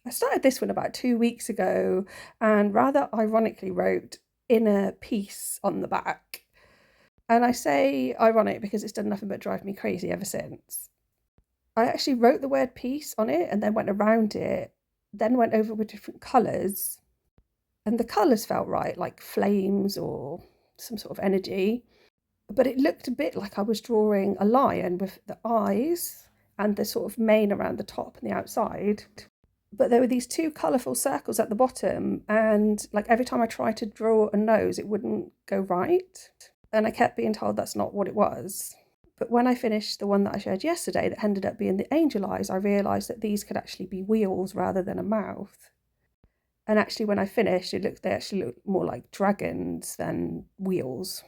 I started this one about 2 weeks ago and rather ironically wrote inner peace on the back. And I say ironic because it's done nothing but drive me crazy ever since. I actually wrote the word peace on it and then went around it, then went over with different colours. And the colours felt right, like flames or some sort of energy. But it looked a bit like I was drawing a lion with the eyes and the sort of mane around the top and the outside. But there were these two colourful circles at the bottom, and like every time I tried to draw a nose, it wouldn't go right. And I kept being told that's not what it was. But when I finished the one that I shared yesterday that ended up being the angel eyes, I realised that these could actually be wheels rather than a mouth. And actually, when I finished, they actually looked more like dragons than wheels.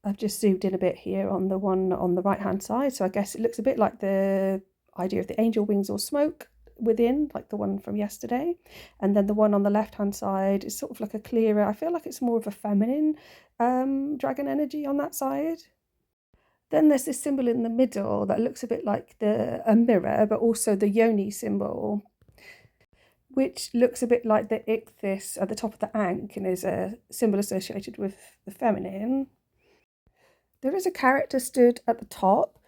I've just zoomed in a bit here on the one on the right hand side. So I guess it looks a bit like the idea of the angel wings or smoke within, like the one from yesterday. And then the one on the left hand side is sort of like a clearer, I feel like it's more of a feminine dragon energy on that side. Then there's this symbol in the middle that looks a bit like a mirror, but also the yoni symbol, which looks a bit like the ichthys at the top of the ankh and is a symbol associated with the feminine. There is a character stood at the top,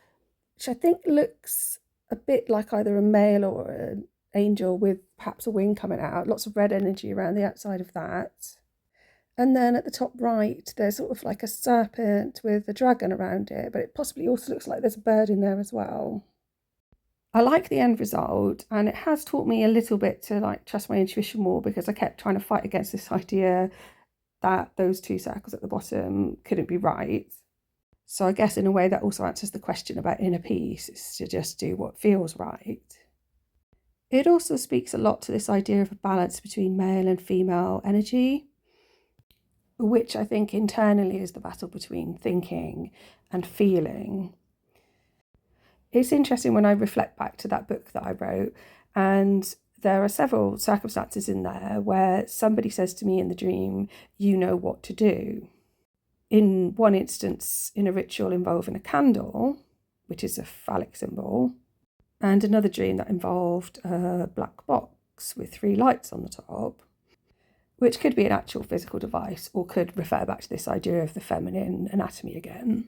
which I think looks a bit like either a male or an angel with perhaps a wing coming out. Lots of red energy around the outside of that. And then at the top right, there's sort of like a serpent with a dragon around it, but it possibly also looks like there's a bird in there as well. I like the end result, and it has taught me a little bit to like trust my intuition more, because I kept trying to fight against this idea that those two circles at the bottom couldn't be right. So I guess in a way that also answers the question about inner peace, is to just do what feels right. It also speaks a lot to this idea of a balance between male and female energy, which I think internally is the battle between thinking and feeling. It's interesting when I reflect back to that book that I wrote, and there are several circumstances in there where somebody says to me in the dream, "You know what to do." In one instance, in a ritual involving a candle, which is a phallic symbol, and another dream that involved a black box with 3 lights on the top, which could be an actual physical device or could refer back to this idea of the feminine anatomy again.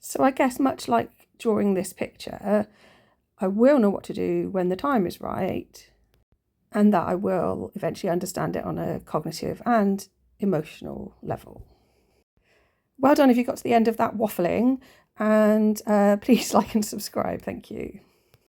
So I guess much like drawing this picture, I will know what to do when the time is right, and that I will eventually understand it on a cognitive and emotional level. Well done if you got to the end of that waffling, and please like and subscribe. Thank you.